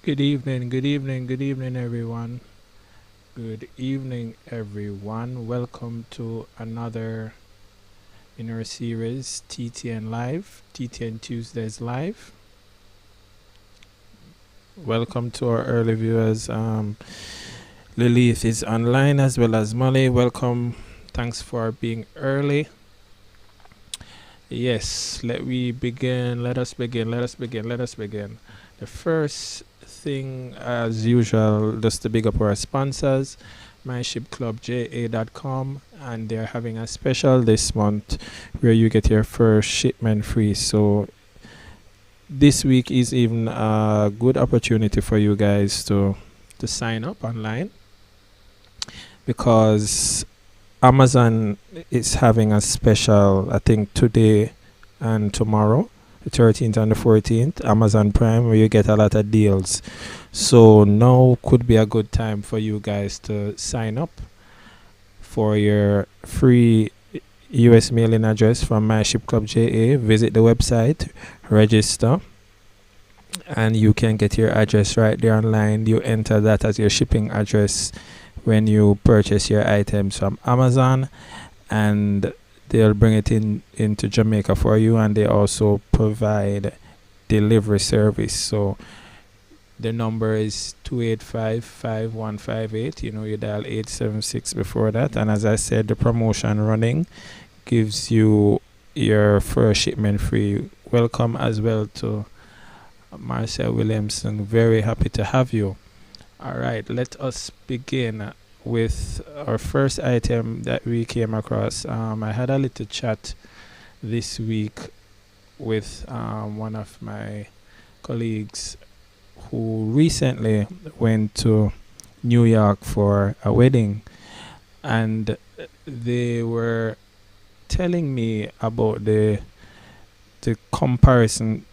Good evening, good evening, good evening, everyone. Good evening, everyone. Welcome to another in our series, TTN Live, TTN Tuesdays Live. Welcome to our early viewers. Lilith is online as well as Molly. Welcome. Thanks for being early. Yes, let we begin. Let us begin. Let us begin. Let us begin. The first thing, as usual, just to big up our sponsors, myshipclubja.com, and they're having a special this month where you get your first shipment free. So this week is even a good opportunity for you guys to sign up online because Amazon is having a special, I think today and tomorrow, the 13th and the 14th, Amazon Prime, where you get a lot of deals. So now could be a good time for you guys to sign up for your free US mailing address from My Ship Club JA. Visit the website, register, and you can get your address right there online. You enter that as your shipping address when you purchase your items from Amazon, and they'll bring it into Jamaica for you, and they also provide delivery service. So the number is 285-5158. You dial 876 before that, and as I said, the promotion running gives you your first shipment free. Welcome as well to Marcel Williamson. Very happy to have you. All right, let us begin with our first item that we came across. I had a little chat this week with one of my colleagues who recently went to New York for a wedding, and they were telling me about the comparison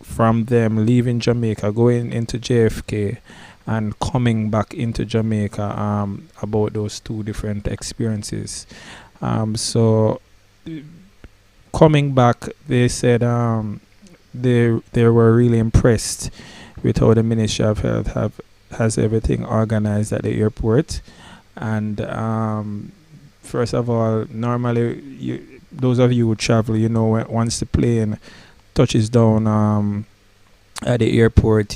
from them leaving Jamaica, going into JFK, and coming back into Jamaica, about those two different experiences. So coming back, they said they were really impressed with how the Ministry of Health has everything organized at the airport. And first of all, normally those of you who travel, once the plane touches down at the airport,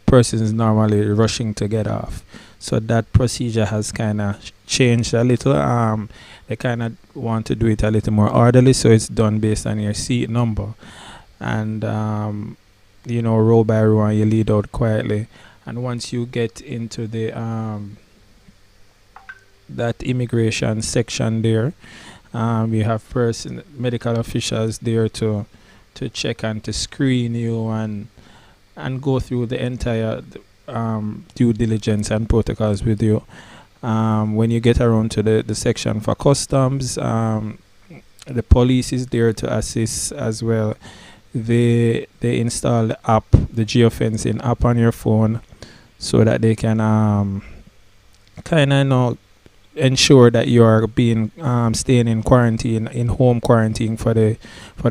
persons normally rushing to get off. So that procedure has kind of changed a little. They kind of want to do it a little more orderly, so it's done based on your seat number. And, row by row, and you lead out quietly. And once you get into the that immigration section there, you have medical officials there to check and to screen you and go through the entire due diligence and protocols with you. When you get around to the section for customs, the police is there to assist as well. They install the app, the geofencing app on your phone, so that they can kind of ensure that you are being staying in quarantine, in home quarantine for the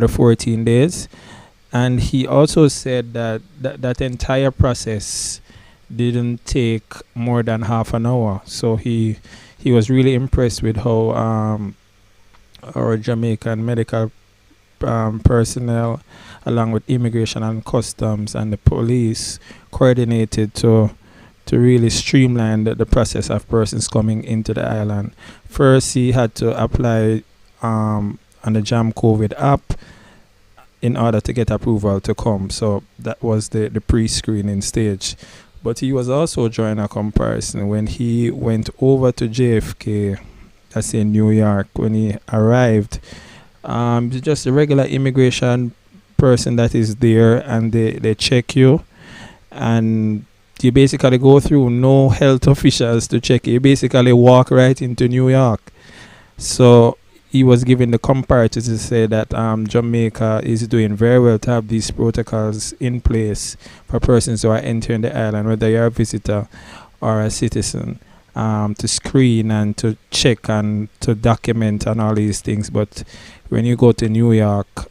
14 days. And he also said that entire process didn't take more than half an hour. So he was really impressed with how our Jamaican medical personnel, along with immigration and customs and the police, coordinated to really streamline the process of persons coming into the island. First, he had to apply on the Jam COVID app in order to get approval to come. So that was the pre-screening stage. But he was also drawing a comparison when he went over to JFK, that's in New York. When he arrived, just a regular immigration person that is there, and they check you, and you basically go through no health officials to check you. You basically walk right into New York. So he was given the comparative to say that Jamaica is doing very well to have these protocols in place for persons who are entering the island, whether you're a visitor or a citizen, to screen and to check and to document and all these things. But when you go to New York,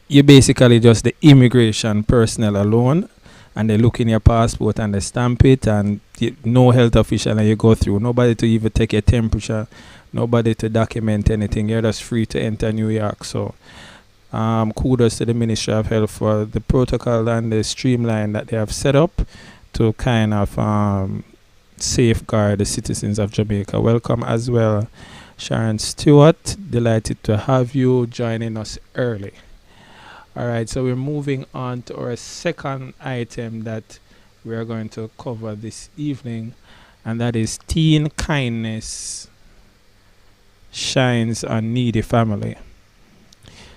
you basically just the immigration personnel alone, and they look in your passport and they stamp it, and no health official, and you go through. Nobody to even take your temperature, nobody to document anything. You're just free to enter New York. So kudos to the Ministry of Health for the protocol and the streamline that they have set up to kind of safeguard the citizens of Jamaica. Welcome as well, Sharon Stewart. Delighted to have you joining us early. All right, so we're moving on to our second item that we are going to cover this evening, and that is teen kindness shines on needy family.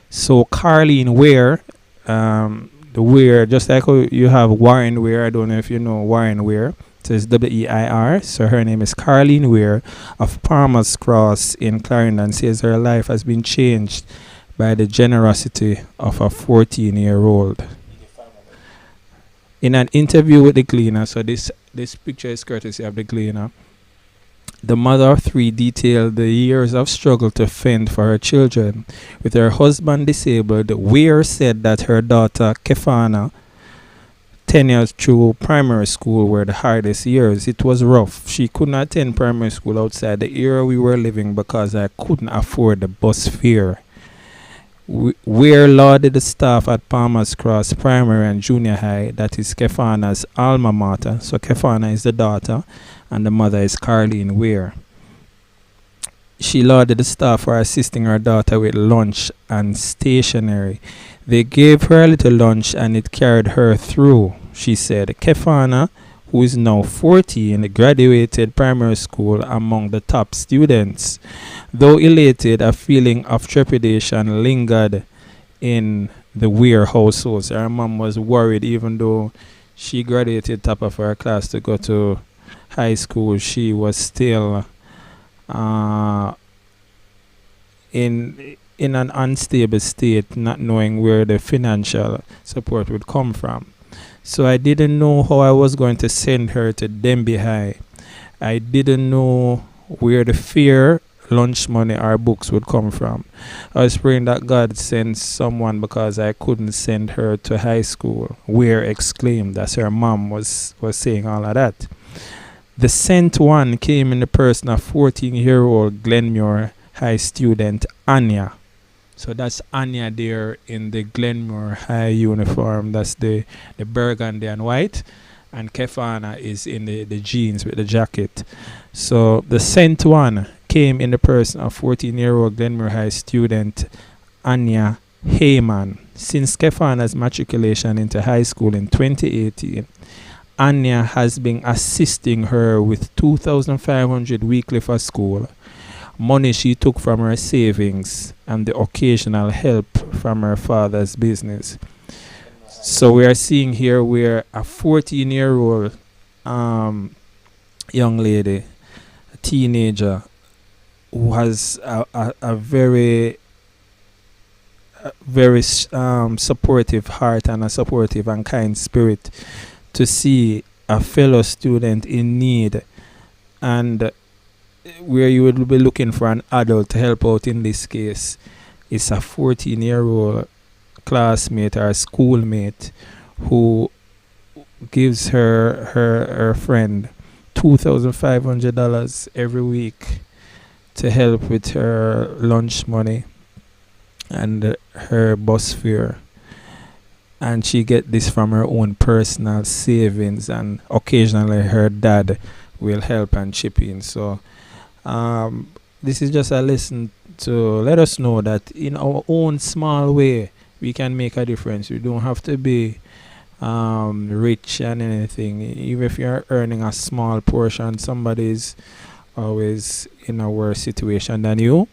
So Carleen Ware, the Ware, just like how you have Warren Ware, I don't know if you know Warren Ware, so it's Weir. So her name is Carleen Ware of Palmer's Cross in Clarendon. Says her life has been changed by the generosity of a 14-year-old. In an interview with the Gleaner, so this picture is courtesy of the Gleaner, the mother of three detailed the years of struggle to fend for her children. With her husband disabled, Weir said that her daughter Kephana tenure through primary school were the hardest years. It was rough. She could not attend primary school outside the area we were living because I couldn't afford the bus fare. Weir lauded the staff at Palmer's Cross Primary and Junior High, that is Kephana's alma mater. So Kephana is the daughter and the mother is Carleen Weir. She lauded the staff for assisting her daughter with lunch and stationery. They gave her a little lunch and it carried her through, she said. Kephana, who is now 14, graduated primary school among the top students. Though elated, a feeling of trepidation lingered in the Weir household. Her mom was worried. Even though she graduated top of her class to go to high school, she was still in an unstable state, not knowing where the financial support would come from. So I didn't know how I was going to send her to Denby High. I didn't know where the fare, lunch money, or books would come from. I was praying that God sends someone because I couldn't send her to high school. Weir exclaimed as her mom was saying all of that. The sent one came in the person of 14-year-old Glenmore High student Anya. So that's Anya there in the Glenmore High uniform. That's the burgundy and white. And Kephana is in the jeans with the jacket. So the sent one came in the person of 14-year-old Glenmore High student Anya Hayman. Since Kephana's matriculation into high school in 2018, Anya has been assisting her with $2,500 weekly for school, money she took from her savings, and the occasional help from her father's business. So we are seeing here where a 14-year-old young lady, a teenager, who has a very supportive heart and a supportive and kind spirit, to see a fellow student in need, and where you would be looking for an adult to help out in this case, is a 14-year-old classmate or schoolmate who gives her friend $2,500 every week to help with her lunch money and her bus fare. And she get this from her own personal savings, and occasionally her dad will help and chip in. So this is just a lesson to let us know that in our own small way we can make a difference. We don't have to be rich and anything. Even if you're earning a small portion, somebody's always in a worse situation than you,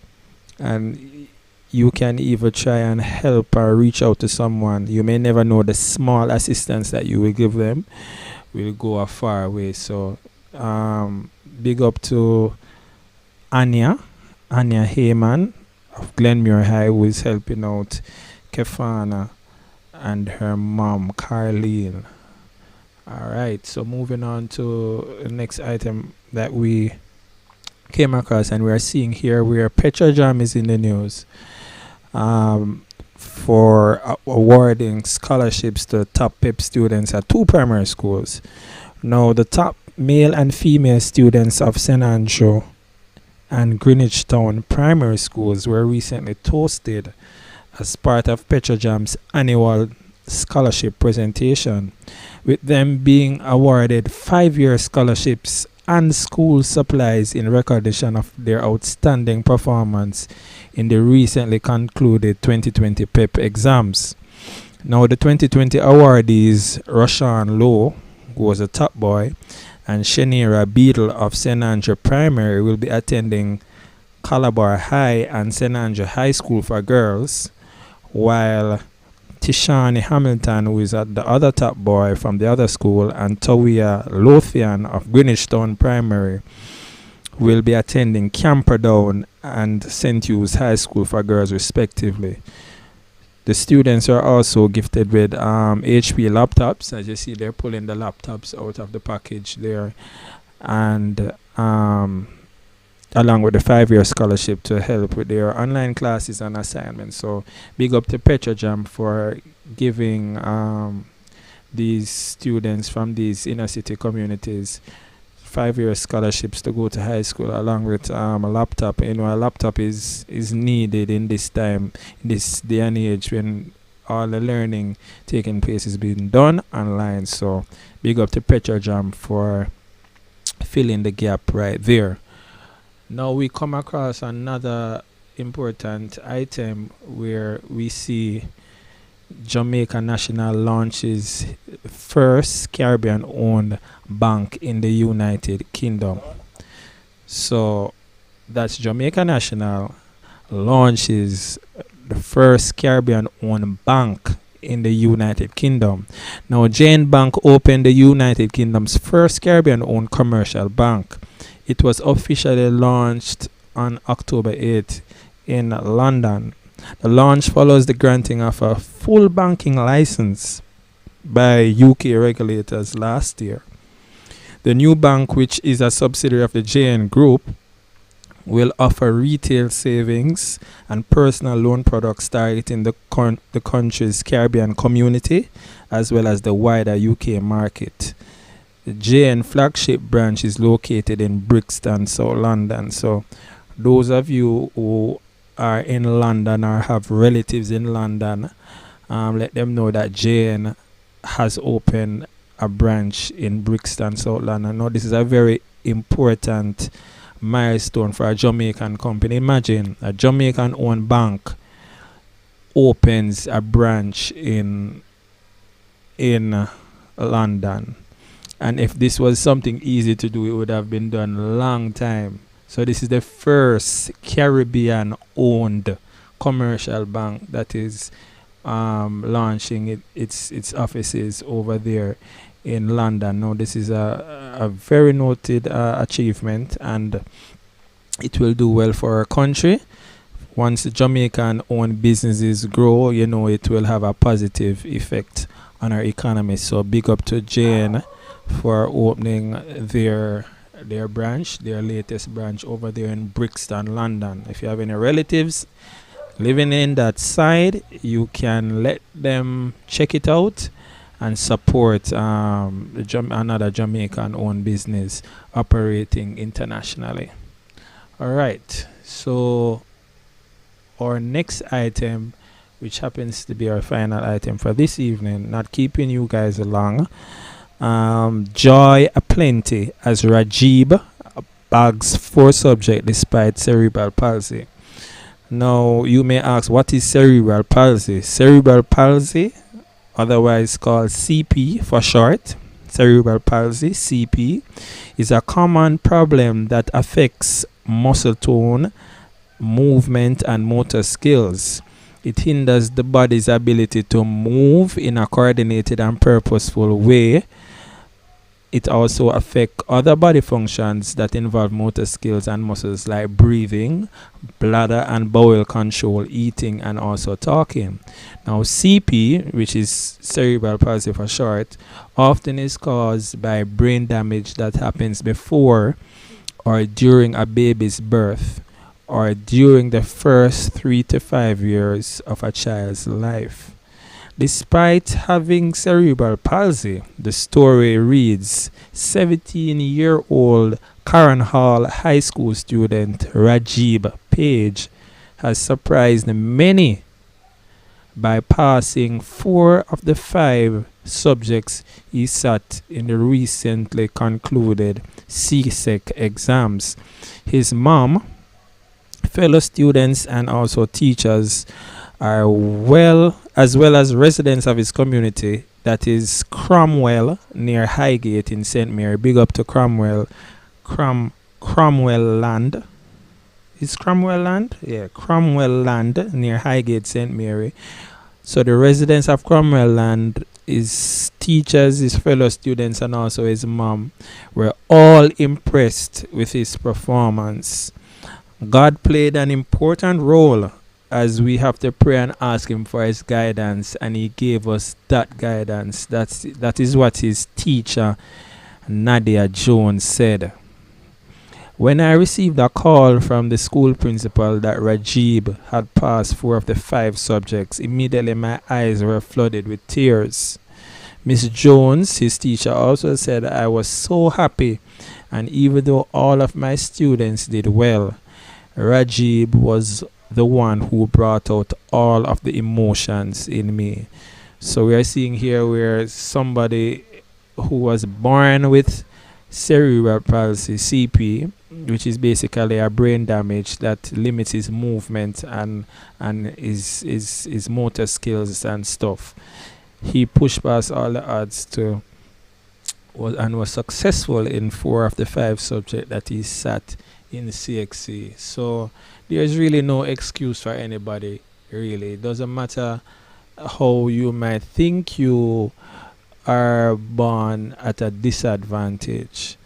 and you can even try and help or reach out to someone. You may never know the small assistance that you will give them will go a far way. So big up to Anya Hayman of Glenmore High, who is helping out Kephana and her mom Carleen. Alright, so moving on to the next item that we came across, and we are seeing here where Petrojam is in the news. for awarding scholarships to top PEP students at two primary schools. Now, the top male and female students of St. Andrew and Greenwich Town primary schools were recently toasted as part of Petrojam's annual scholarship presentation, with them being awarded 5-year scholarships and school supplies in recognition of their outstanding performance in the recently concluded 2020 PEP exams. Now, the 2020 awardees, Roshan Lowe, who was a top boy, and Shanira Beadle of St. Andrew Primary will be attending Calabar High and St. Andrew High School for girls, while Tishani Hamilton, who is at the other top boy from the other school, and Tawia Lothian of Greenwich Town Primary will be attending Camperdown and St. Hugh's High School for girls respectively. The students are also gifted with HP laptops. As you see, they're pulling the laptops out of the package there, and along with the 5-year scholarship to help with their online classes and assignments. So big up to Petrojam for giving these students from these inner city communities 5-year scholarships to go to high school, along with a laptop. You know, a laptop is needed in this time, in this day and age, when all the learning taking place is being done online. So big up to Petrojam for filling the gap right there. Now we come across another important item where we see Jamaica National launches first Caribbean-owned bank in the United Kingdom. So that's Jamaica National launches the first Caribbean-owned bank in the United Kingdom. Now, Jane Bank opened the United Kingdom's first Caribbean-owned commercial bank. It was officially launched on October 8th in London. The launch follows the granting of a full banking license by UK regulators last year. The new bank, which is a subsidiary of the JN Group, will offer retail savings and personal loan products targeting the country's Caribbean community as well as the wider UK market. The JN flagship branch is located in Brixton, South London. So those of you who are in London or have relatives in London, let them know that JN has opened a branch in Brixton, South London. Now, this is a very important milestone for a Jamaican company. Imagine a Jamaican-owned bank opens a branch in London. And if this was something easy to do, it would have been done a long time. So this is the first Caribbean-owned commercial bank that is launching its offices over there in London. Now, this is a very noted achievement, and it will do well for our country. Once Jamaican-owned businesses grow, you know, it will have a positive effect on our economy. So big up to Jane for opening their branch, their latest branch over there in Brixton, London. If you have any relatives living in that side, you can let them check it out and support another Jamaican-owned business operating internationally. All right, so our next item, which happens to be our final item for this evening, not keeping you guys along, joy aplenty as Rajeeb bags 4 subjects despite cerebral palsy. Now, you may ask, what is cerebral palsy? Cerebral palsy, otherwise called CP for short, cerebral palsy, CP, is a common problem that affects muscle tone, movement, and motor skills. It hinders the body's ability to move in a coordinated and purposeful way. It also affects other body functions that involve motor skills and muscles like breathing, bladder and bowel control, eating, and also talking. Now, CP, which is cerebral palsy for short, often is caused by brain damage that happens before or during a baby's birth, or during the first 3 to 5 years of a child's life. Despite having cerebral palsy, the story reads 17-year-old Karen Hall High School student Rajeeb Page has surprised many by passing 4 of the 5 subjects he sat in the recently concluded CSEC exams. His mom, fellow students, and also teachers are well as residents of his community, that is Cromwell near Highgate in St. Mary. Big up to Cromwell Land. Is Cromwell Land? Yeah, Cromwell Land near Highgate, St. Mary. So the residents of Cromwell Land, his teachers, his fellow students, and also his mom were all impressed with his performance. God played an important role, as we have to pray and ask him for his guidance, and he gave us that guidance. That is what his teacher Nadia Jones said. When I received a call from the school principal that Rajeeb had passed 4 of the 5 subjects, immediately my eyes were flooded with tears. Miss Jones, his teacher, also said I was so happy, and even though all of my students did well, Rajeeb was the one who brought out all of the emotions in me. So we are seeing here where somebody who was born with cerebral palsy, CP, which is basically a brain damage that limits his movement and his motor skills and stuff. He pushed past all the odds and was successful in 4 of the 5 subjects that he sat in CXC. So there's really no excuse for anybody, really. It doesn't matter how you might think you are born at a disadvantage.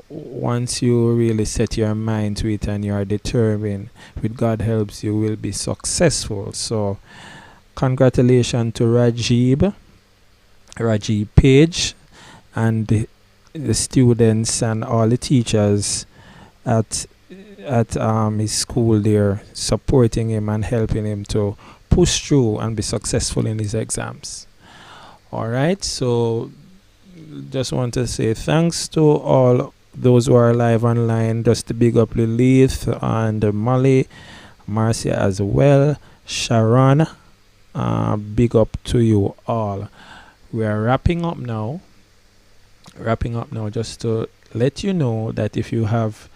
Once you really set your mind to it and you are determined, with God helps, you will be successful. So congratulations to Rajeeb Page, and the students and all the teachers at his school there, supporting him and helping him to push through and be successful in his exams. All right, so just want to say thanks to all those who are live online. Just to big up Lilith and Molly, Marcia as well, Sharon. Big up to you all. We are wrapping up now. Just to let you know that if you have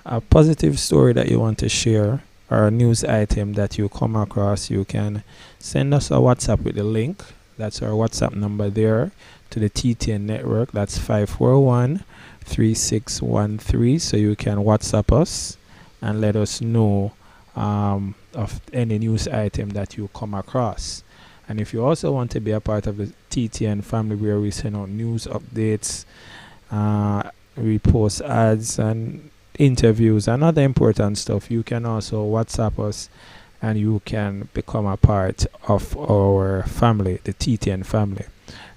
a positive story that you want to share, or a news item that you come across, you can send us a WhatsApp with the link. That's our WhatsApp number there to the TTN network. That's 541-3613. So you can WhatsApp us and let us know of any news item that you come across. And if you also want to be a part of the TTN family, where we send out news updates, we post ads and interviews and other important stuff, you can also WhatsApp us and you can become a part of our family, the TTN family.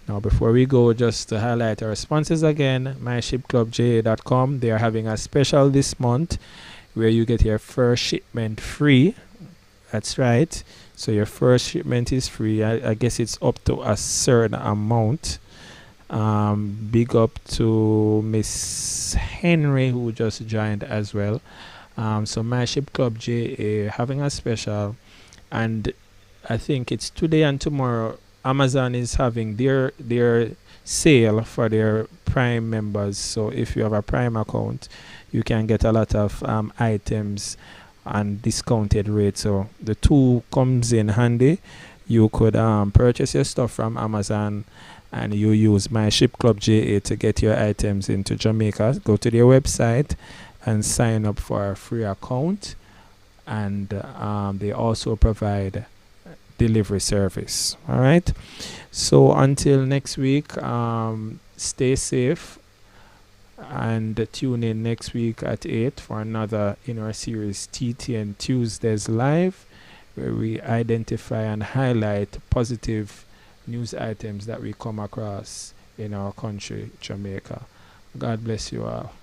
Now, before we go, just to highlight our sponsors again, myshipclubja.com. They are having a special this month where you get your first shipment free. That's right. So your first shipment is free. I guess it's up to a certain amount. Big up to Miss Henry, who just joined as well. So My Ship Club JA having a special, and I think it's today and tomorrow. Amazon is having their sale for their Prime members. So if you have a Prime account, you can get a lot of items and discounted rates. So the two comes in handy. You could purchase your stuff from Amazon, and you use My Ship Club JA to get your items into Jamaica. Go to their website and sign up for a free account, and they also provide delivery service. All right, so until next week, stay safe and tune in next week at 8 for another in our series TTN Tuesdays Live, where we identify and highlight positive news items that we come across in our country, Jamaica. God bless you all.